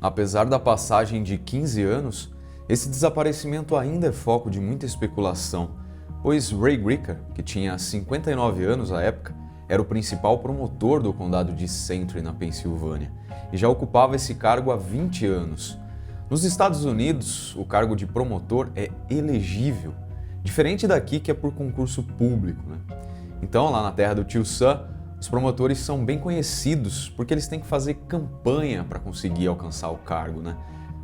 Apesar da passagem de 15 anos, esse desaparecimento ainda é foco de muita especulação, pois Ray Gricker, que tinha 59 anos à época, era o principal promotor do condado de Sentry, na Pensilvânia, e já ocupava esse cargo há 20 anos. Nos Estados Unidos, o cargo de promotor é elegível, diferente daqui que é por concurso público, né? Então, lá na terra do tio Sam, os promotores são bem conhecidos porque eles têm que fazer campanha para conseguir alcançar o cargo, né?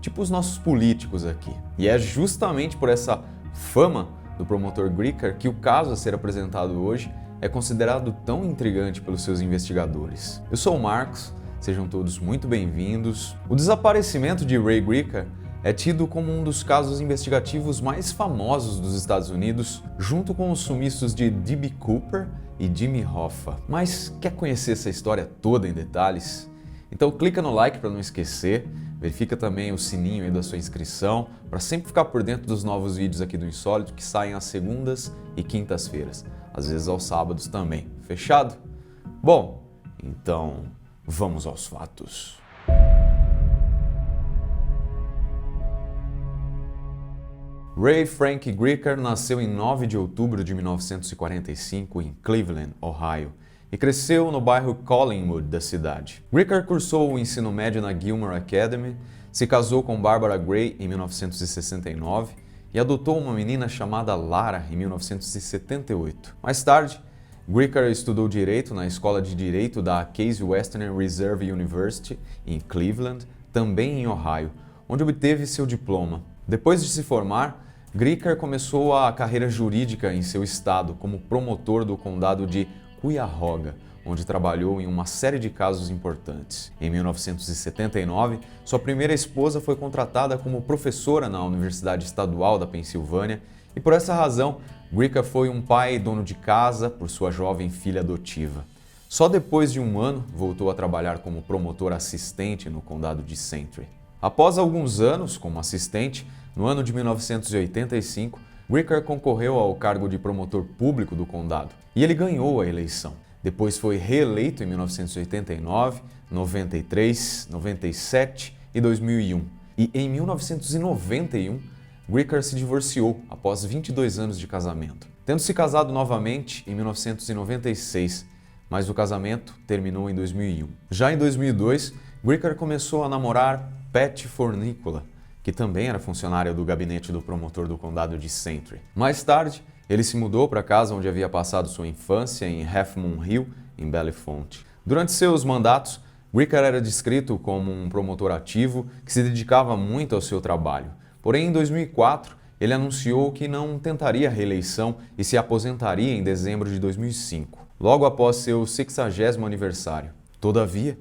Tipo os nossos políticos aqui. E é justamente por essa fama do promotor Gricker que o caso a ser apresentado hoje é considerado tão intrigante pelos seus investigadores. Eu sou o Marcos, sejam todos muito bem-vindos. O desaparecimento de Ray Gricker é tido como um dos casos investigativos mais famosos dos Estados Unidos, junto com os sumiços de D.B. Cooper e Jimmy Hoffa. Mas quer conhecer essa história toda em detalhes? Então clica no like para não esquecer, verifica também o sininho aí da sua inscrição para sempre ficar por dentro dos novos vídeos aqui do Insólito que saem às segundas e quintas-feiras, às vezes aos sábados também. Fechado? Bom, então vamos aos fatos. Ray Frank Gricker nasceu em 9 de outubro de 1945 em Cleveland, Ohio, e cresceu no bairro Collingwood da cidade. Gricker cursou o ensino médio na Gilmer Academy, se casou com Barbara Gray em 1969 e adotou uma menina chamada Lara em 1978. Mais tarde, Gricker estudou Direito na Escola de Direito da Case Western Reserve University, em Cleveland, também em Ohio, onde obteve seu diploma. Depois de se formar, Gricker começou a carreira jurídica em seu estado como promotor do condado de Cuyahoga, onde trabalhou em uma série de casos importantes. Em 1979, sua primeira esposa foi contratada como professora na Universidade Estadual da Pensilvânia e, por essa razão, Gricker foi um pai dono de casa por sua jovem filha adotiva. Só depois de um ano, voltou a trabalhar como promotor assistente no condado de Sentry. Após alguns anos como assistente, no ano de 1985, Gricker concorreu ao cargo de promotor público do condado e ele ganhou a eleição. Depois foi reeleito em 1989, 93, 97 e 2001. E em 1991, Gricker se divorciou após 22 anos de casamento, tendo se casado novamente em 1996, mas o casamento terminou em 2001. Já em 2002, Gricker começou a namorar Pat Fornicola, que também era funcionária do gabinete do promotor do condado de Sentry. Mais tarde, ele se mudou para a casa onde havia passado sua infância, em Half Moon Hill, em Bellefonte. Durante seus mandatos, Gricker era descrito como um promotor ativo que se dedicava muito ao seu trabalho. Porém, em 2004, ele anunciou que não tentaria a reeleição e se aposentaria em dezembro de 2005, logo após seu 60º aniversário. Todavia,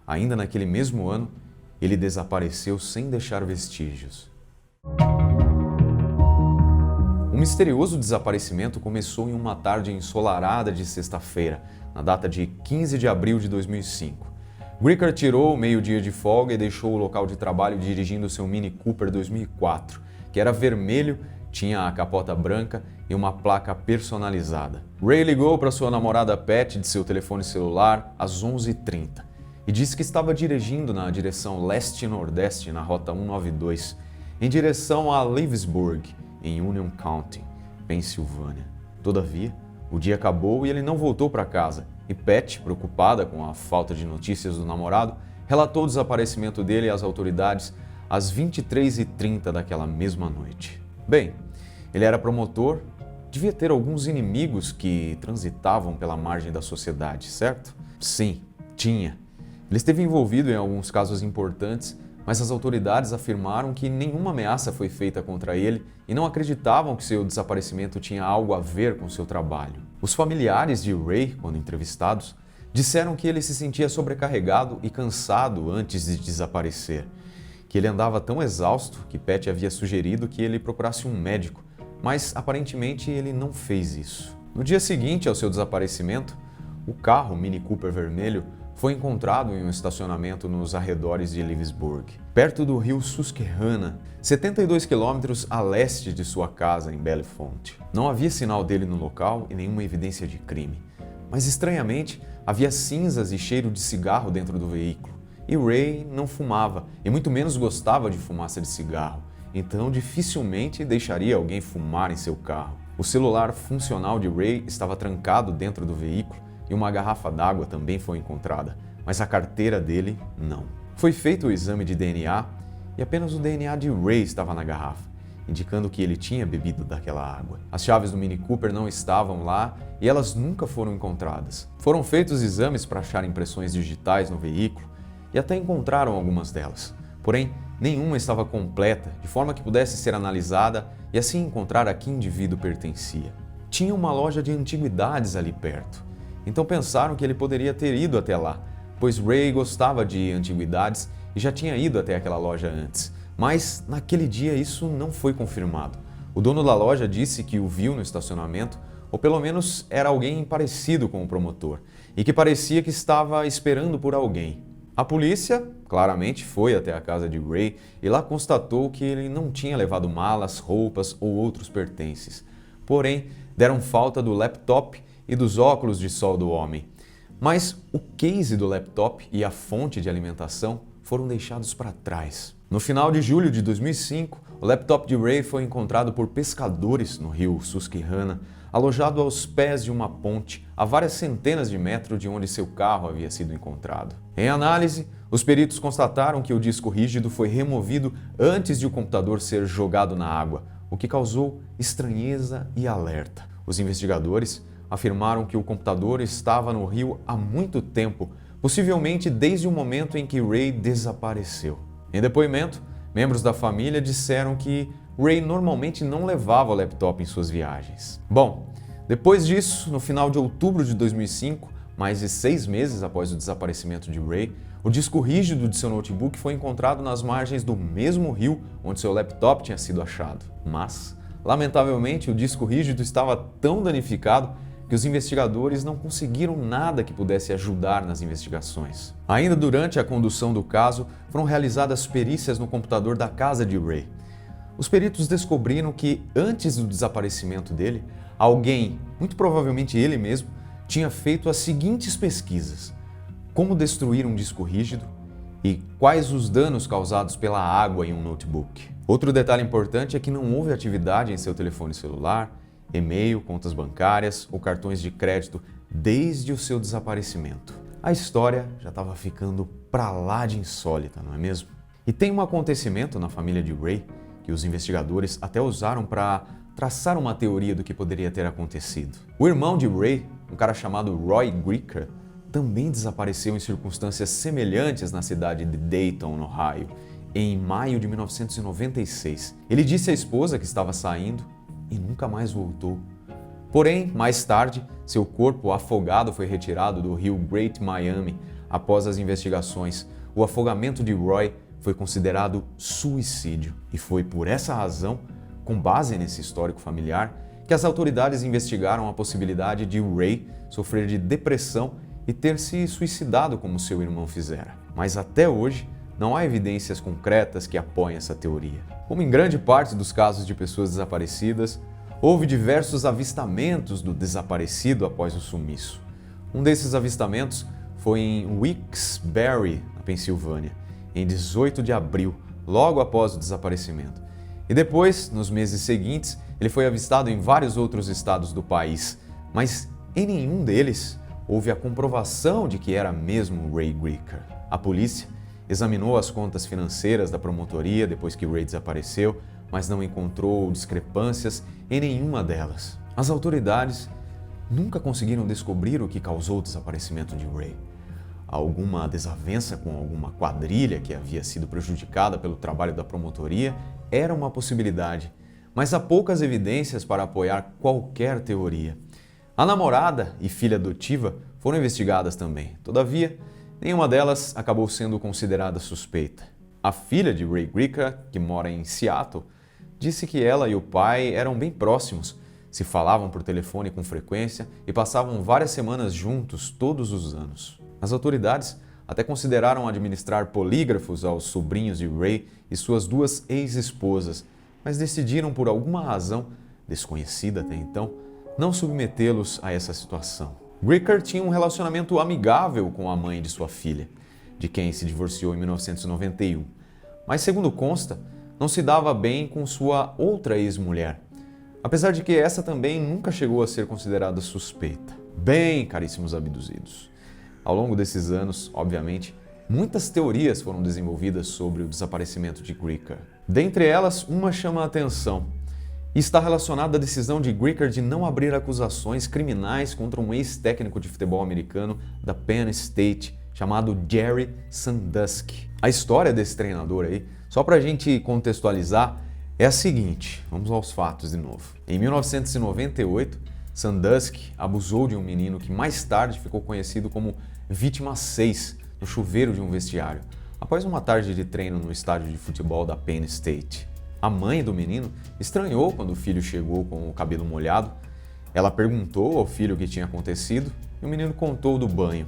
ainda naquele mesmo ano, ele desapareceu sem deixar vestígios. O misterioso desaparecimento começou em uma tarde ensolarada de sexta-feira, na data de 15 de abril de 2005. Gricker tirou o meio-dia de folga e deixou o local de trabalho dirigindo seu Mini Cooper 2004, que era vermelho, tinha a capota branca e uma placa personalizada. Ray ligou para sua namorada Pat de seu telefone celular às 11h30. E disse que estava dirigindo na direção leste-nordeste na Rota 192, em direção a Lewisburg, em Union County, Pensilvânia. Todavia, o dia acabou e ele não voltou para casa, e Pat, preocupada com a falta de notícias do namorado, relatou o desaparecimento dele às autoridades às 23h30 daquela mesma noite. Bem, ele era promotor, devia ter alguns inimigos que transitavam pela margem da sociedade, certo? Sim, tinha. Ele esteve envolvido em alguns casos importantes, mas as autoridades afirmaram que nenhuma ameaça foi feita contra ele e não acreditavam que seu desaparecimento tinha algo a ver com seu trabalho. Os familiares de Ray, quando entrevistados, disseram que ele se sentia sobrecarregado e cansado antes de desaparecer, que ele andava tão exausto que Pat havia sugerido que ele procurasse um médico, mas aparentemente ele não fez isso. No dia seguinte ao seu desaparecimento, o carro Mini Cooper vermelho foi encontrado em um estacionamento nos arredores de Lewisburg, perto do rio Susquehanna, 72 quilômetros a leste de sua casa em Bellefonte. Não havia sinal dele no local e nenhuma evidência de crime, mas estranhamente havia cinzas e cheiro de cigarro dentro do veículo, e Ray não fumava, e muito menos gostava de fumaça de cigarro, então dificilmente deixaria alguém fumar em seu carro. O celular funcional de Ray estava trancado dentro do veículo e uma garrafa d'água também foi encontrada, mas a carteira dele não. Foi feito o exame de DNA e apenas o DNA de Ray estava na garrafa, indicando que ele tinha bebido daquela água. As chaves do Mini Cooper não estavam lá e elas nunca foram encontradas. Foram feitos exames para achar impressões digitais no veículo e até encontraram algumas delas. Porém, nenhuma estava completa, de forma que pudesse ser analisada e assim encontrar a que indivíduo pertencia. Tinha uma loja de antiguidades ali perto, então pensaram que ele poderia ter ido até lá, pois Ray gostava de antiguidades e já tinha ido até aquela loja antes. Mas naquele dia isso não foi confirmado. O dono da loja disse que o viu no estacionamento, ou pelo menos era alguém parecido com o promotor, e que parecia que estava esperando por alguém. A polícia claramente foi até a casa de Ray e lá constatou que ele não tinha levado malas, roupas ou outros pertences. Porém, deram falta do laptop e dos óculos de sol do homem. Mas o case do laptop e a fonte de alimentação foram deixados para trás. No final de julho de 2005, o laptop de Ray foi encontrado por pescadores no rio Susquehanna, alojado aos pés de uma ponte, a várias centenas de metros de onde seu carro havia sido encontrado. Em análise, os peritos constataram que o disco rígido foi removido antes de o computador ser jogado na água, o que causou estranheza e alerta. Os investigadores afirmaram que o computador estava no rio há muito tempo, possivelmente desde o momento em que Ray desapareceu. Em depoimento, membros da família disseram que Ray normalmente não levava o laptop em suas viagens. Bom, depois disso, no final de outubro de 2005, mais de 6 meses após o desaparecimento de Ray, o disco rígido de seu notebook foi encontrado nas margens do mesmo rio onde seu laptop tinha sido achado. Mas, lamentavelmente, o disco rígido estava tão danificado que os investigadores não conseguiram nada que pudesse ajudar nas investigações. Ainda durante a condução do caso, foram realizadas perícias no computador da casa de Ray. Os peritos descobriram que, antes do desaparecimento dele, alguém, muito provavelmente ele mesmo, tinha feito as seguintes pesquisas: como destruir um disco rígido e quais os danos causados pela água em um notebook. Outro detalhe importante é que não houve atividade em seu telefone celular, e-mail, contas bancárias ou cartões de crédito desde o seu desaparecimento. A história já estava ficando pra lá de insólita, não é mesmo? E tem um acontecimento na família de Ray que os investigadores até usaram para traçar uma teoria do que poderia ter acontecido. O irmão de Ray, um cara chamado Roy Greker, também desapareceu em circunstâncias semelhantes na cidade de Dayton, no Ohio, em maio de 1996. Ele disse à esposa que estava saindo e nunca mais voltou. Porém, mais tarde, seu corpo afogado foi retirado do rio Great Miami. Após as investigações, o afogamento de Roy foi considerado suicídio. E foi por essa razão, com base nesse histórico familiar, que as autoridades investigaram a possibilidade de Ray sofrer de depressão e ter se suicidado como seu irmão fizera. Mas até hoje, não há evidências concretas que apoiem essa teoria. Como em grande parte dos casos de pessoas desaparecidas, houve diversos avistamentos do desaparecido após o sumiço. Um desses avistamentos foi em Wilkes-Barre, na Pensilvânia, em 18 de abril, logo após o desaparecimento. E depois, nos meses seguintes, ele foi avistado em vários outros estados do país, mas em nenhum deles houve a comprovação de que era mesmo Ray Greker. A polícia examinou as contas financeiras da promotoria depois que Ray desapareceu, mas não encontrou discrepâncias em nenhuma delas. As autoridades nunca conseguiram descobrir o que causou o desaparecimento de Ray. Alguma desavença com alguma quadrilha que havia sido prejudicada pelo trabalho da promotoria era uma possibilidade, mas há poucas evidências para apoiar qualquer teoria. A namorada e filha adotiva foram investigadas também. Todavia, nenhuma delas acabou sendo considerada suspeita. A filha de Ray Greker, que mora em Seattle, disse que ela e o pai eram bem próximos, se falavam por telefone com frequência e passavam várias semanas juntos todos os anos. As autoridades até consideraram administrar polígrafos aos sobrinhos de Ray e suas 2 ex-esposas, mas decidiram por alguma razão, desconhecida até então, não submetê-los a essa situação. Greker tinha um relacionamento amigável com a mãe de sua filha. de quem se divorciou em 1991. Mas, segundo consta, não se dava bem com sua outra ex-mulher, apesar de que essa também nunca chegou a ser considerada suspeita. Bem, caríssimos abduzidos, ao longo desses anos, obviamente, muitas teorias foram desenvolvidas sobre o desaparecimento de Greeker. Dentre elas, uma chama a atenção e está relacionada à decisão de Greeker de não abrir acusações criminais contra um ex-técnico de futebol americano da Penn State, chamado Jerry Sandusky. A história desse treinador aí, só para a gente contextualizar, é a seguinte, vamos aos fatos de novo. Em 1998, Sandusky abusou de um menino que mais tarde ficou conhecido como Vítima 6 no chuveiro de um vestiário, após uma tarde de treino no estádio de futebol da Penn State. A mãe do menino estranhou quando o filho chegou com o cabelo molhado. Ela perguntou ao filho o que tinha acontecido e o menino contou do banho.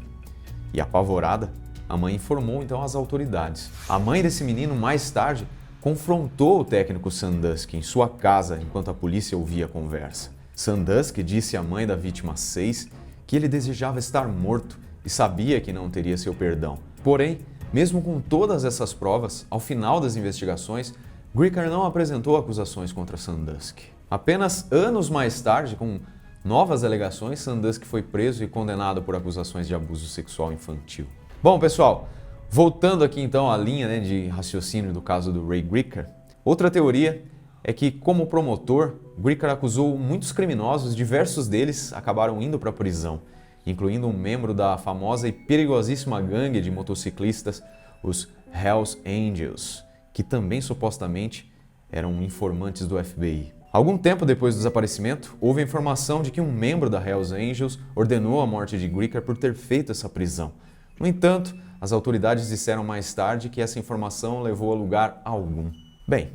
E apavorada, a mãe informou então as autoridades. A mãe desse menino, mais tarde, confrontou o técnico Sandusky em sua casa enquanto a polícia ouvia a conversa. Sandusky disse à mãe da vítima 6 que ele desejava estar morto e sabia que não teria seu perdão. Porém, mesmo com todas essas provas, ao final das investigações, Greeker não apresentou acusações contra Sandusky. Apenas anos mais tarde, com novas alegações, Sandusky foi preso e condenado por acusações de abuso sexual infantil. Bom, pessoal, voltando aqui então à linha de raciocínio do caso do Ray Greeker, outra teoria é que, como promotor, Greeker acusou muitos criminosos, diversos deles acabaram indo para a prisão, incluindo um membro da famosa e perigosíssima gangue de motociclistas, os Hells Angels, que também supostamente eram informantes do FBI. Algum tempo depois do desaparecimento, houve a informação de que um membro da Hells Angels ordenou a morte de Greeker por ter feito essa prisão. No entanto, as autoridades disseram mais tarde que essa informação levou a lugar algum. Bem,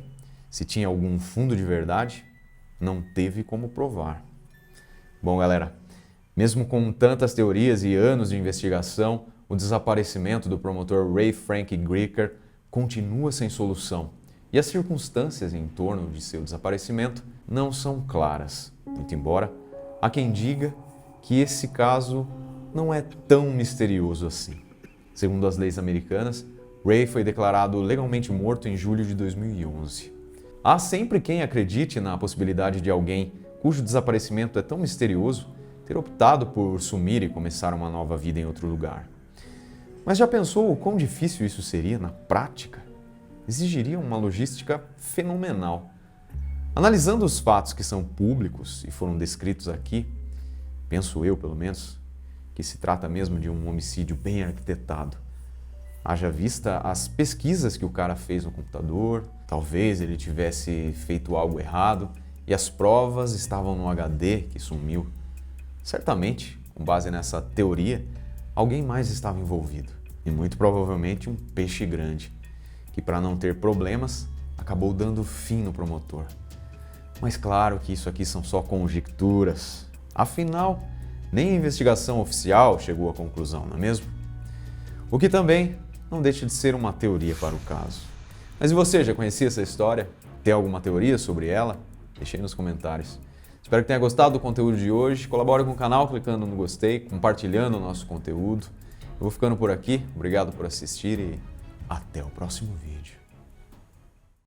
se tinha algum fundo de verdade, não teve como provar. Bom, galera, mesmo com tantas teorias e anos de investigação, o desaparecimento do promotor Ray Frank Greeker continua sem solução e as circunstâncias em torno de seu desaparecimento não são claras. Muito embora há quem diga que esse caso não é tão misterioso assim. Segundo as leis americanas, Ray foi declarado legalmente morto em julho de 2011. Há sempre quem acredite na possibilidade de alguém cujo desaparecimento é tão misterioso ter optado por sumir e começar uma nova vida em outro lugar. Mas já pensou o quão difícil isso seria na prática? Exigiria uma logística fenomenal. Analisando os fatos que são públicos e foram descritos aqui, penso eu, pelo menos, que se trata mesmo de um homicídio bem arquitetado. Haja vista as pesquisas que o cara fez no computador, talvez ele tivesse feito algo errado e as provas estavam no HD que sumiu. Certamente, com base nessa teoria, alguém mais estava envolvido. E muito provavelmente um peixe grande, que para não ter problemas, acabou dando fim no promotor. Mas claro que isso aqui são só conjecturas. Afinal, nem a investigação oficial chegou à conclusão, não é mesmo? O que também não deixa de ser uma teoria para o caso. Mas e você, já conhecia essa história? Tem alguma teoria sobre ela? Deixe aí nos comentários. Espero que tenha gostado do conteúdo de hoje. Colabore com o canal clicando no gostei, compartilhando o nosso conteúdo. Eu vou ficando por aqui. Obrigado por assistir e até o próximo vídeo.